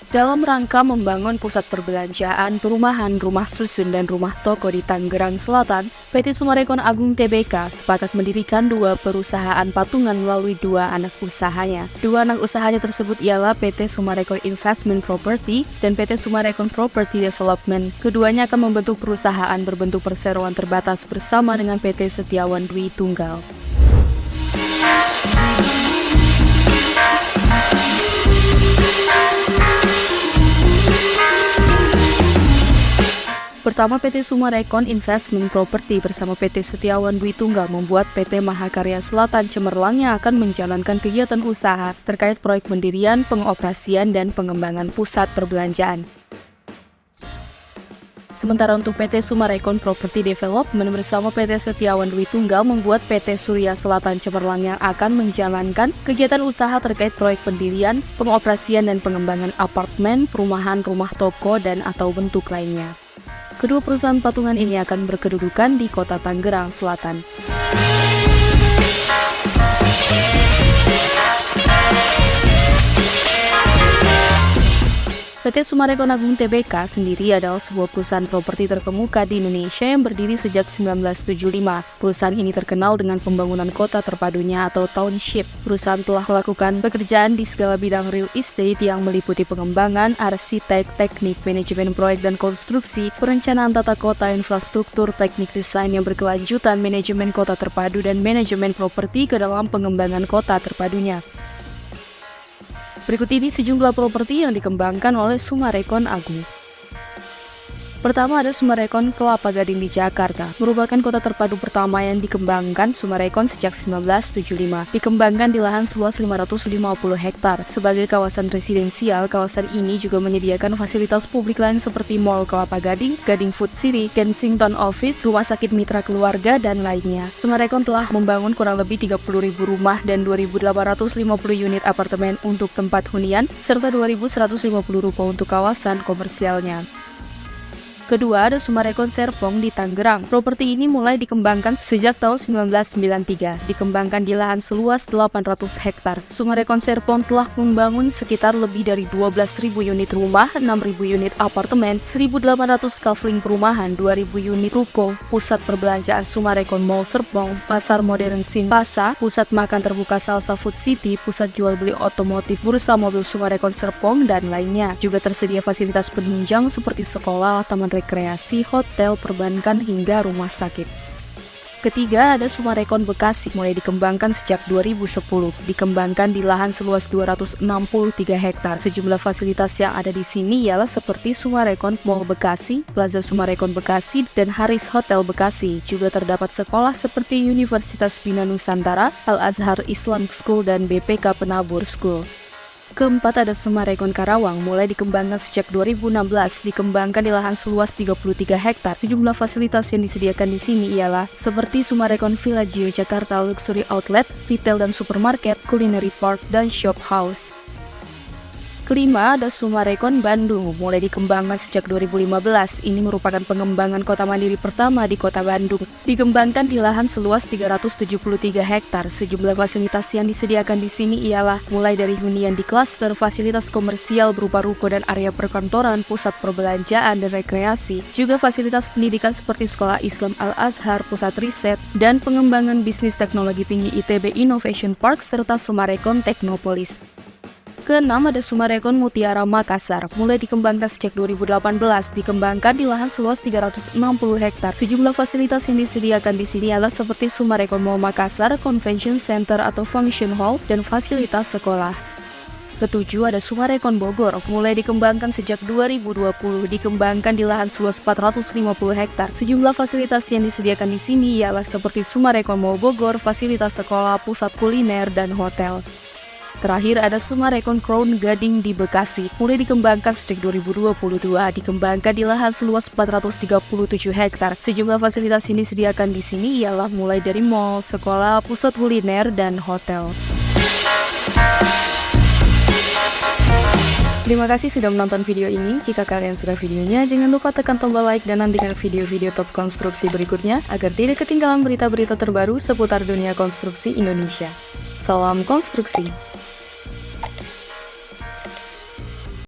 Dalam rangka membangun pusat perbelanjaan, perumahan, rumah susun, dan rumah toko di Tangerang Selatan, PT Summarecon Agung Tbk sepakat mendirikan 2 perusahaan patungan melalui 2 anak usahanya. 2 anak usahanya tersebut ialah PT Summarecon Investment Property dan PT Summarecon Property Development. Keduanya akan membentuk perusahaan berbentuk perseroan terbatas bersama dengan PT Setiawan Dwi Tunggal. Pertama, PT Summarecon Investment Property bersama PT Setiawan Dwi Tunggal membuat PT Mahakarya Selatan Cemerlang yang akan menjalankan kegiatan usaha terkait proyek pendirian, pengoperasian, dan pengembangan pusat perbelanjaan. Sementara untuk PT Summarecon Property Development bersama PT Setiawan Dwi Tunggal membuat PT Surya Selatan Cemerlang yang akan menjalankan kegiatan usaha terkait proyek pendirian, pengoperasian, dan pengembangan apartemen, perumahan, rumah toko, dan atau bentuk lainnya. Kedua perusahaan patungan ini akan berkedudukan di Kota Tangerang Selatan. PT Summarecon Agung Tbk sendiri adalah sebuah perusahaan properti terkemuka di Indonesia yang berdiri sejak 1975. Perusahaan ini terkenal dengan pembangunan kota terpadunya atau township. Perusahaan telah melakukan pekerjaan di segala bidang real estate yang meliputi pengembangan, arsitek, teknik, manajemen proyek dan konstruksi, perencanaan tata kota, infrastruktur, teknik desain yang berkelanjutan, manajemen kota terpadu, dan manajemen properti ke dalam pengembangan kota terpadunya. Berikut ini sejumlah properti yang dikembangkan oleh Summarecon Agung. Pertama ada Summarecon Kelapa Gading di Jakarta, merupakan kota terpadu pertama yang dikembangkan Summarecon sejak 1975. Dikembangkan di lahan seluas 550 hektar. Sebagai kawasan residensial, kawasan ini juga menyediakan fasilitas publik lain seperti Mall Kelapa Gading, Gading Food City, Kensington Office, Rumah Sakit Mitra Keluarga, dan lainnya. Summarecon telah membangun kurang lebih 30.000 rumah dan 2.850 unit apartemen untuk tempat hunian, serta 2.150 ruko untuk kawasan komersialnya. Kedua, ada Summarecon Serpong di Tangerang. Properti ini mulai dikembangkan sejak tahun 1993. Dikembangkan di lahan seluas 800 hektar. Summarecon Serpong telah membangun sekitar lebih dari 12.000 unit rumah, 6.000 unit apartemen, 1.800 kafling perumahan, 2.000 unit ruko, pusat perbelanjaan Summarecon Mall Serpong, pasar modern Sinpasa, pusat makan terbuka Salsa Food City, pusat jual beli otomotif, bursa mobil Summarecon Serpong, dan lainnya. Juga tersedia fasilitas penunjang seperti sekolah, taman rekreasi, hotel, perbankan, hingga rumah sakit. Ketiga, ada Summarecon Bekasi, mulai dikembangkan sejak 2010. Dikembangkan di lahan seluas 263 hektar. Sejumlah fasilitas yang ada di sini ialah seperti Summarecon Mall Bekasi, Plaza Summarecon Bekasi, dan Haris Hotel Bekasi. Juga terdapat sekolah seperti Universitas Bina Nusantara, Al-Azhar Islam School, dan BPK Penabur School. Keempat, ada Summarecon Karawang, mulai dikembangkan sejak 2016, dikembangkan di lahan seluas 33 hektar. Sejumlah fasilitas yang disediakan di sini ialah seperti Summarecon Villaggio Jakarta Luxury Outlet, retail dan supermarket, culinary park, dan shop house. Kelima, ada Summarecon Bandung, mulai dikembangkan sejak 2015. Ini merupakan pengembangan kota mandiri pertama di kota Bandung. Dikembangkan di lahan seluas 373 hektar. Sejumlah fasilitas yang disediakan di sini ialah mulai dari hunian di klaster, fasilitas komersial berupa ruko dan area perkantoran, pusat perbelanjaan dan rekreasi, juga fasilitas pendidikan seperti Sekolah Islam Al-Azhar, pusat riset, dan pengembangan bisnis teknologi tinggi ITB Innovation Park, serta Summarecon Teknopolis. Keenam, ada Summarecon Mutiara Makassar, mulai dikembangkan sejak 2018, dikembangkan di lahan seluas 360 hektar. Sejumlah fasilitas yang disediakan di sini adalah seperti Summarecon Mall Makassar, Convention Center atau Function Hall, dan fasilitas sekolah. Ketujuh, ada Summarecon Bogor, mulai dikembangkan sejak 2020, dikembangkan di lahan seluas 450 hektar. Sejumlah fasilitas yang disediakan di sini ialah seperti Summarecon Mall Bogor, fasilitas sekolah, pusat kuliner, dan hotel. Terakhir, ada Summarecon Crown Gading di Bekasi, mulai dikembangkan sejak 2022, dikembangkan di lahan seluas 437 hektar. Sejumlah fasilitas yang disediakan di sini ialah mulai dari mall, sekolah, pusat kuliner, dan hotel. Terima kasih sudah menonton video ini. Jika kalian suka videonya, jangan lupa tekan tombol like dan nantikan video-video top konstruksi berikutnya agar tidak ketinggalan berita-berita terbaru seputar dunia konstruksi Indonesia. Salam konstruksi!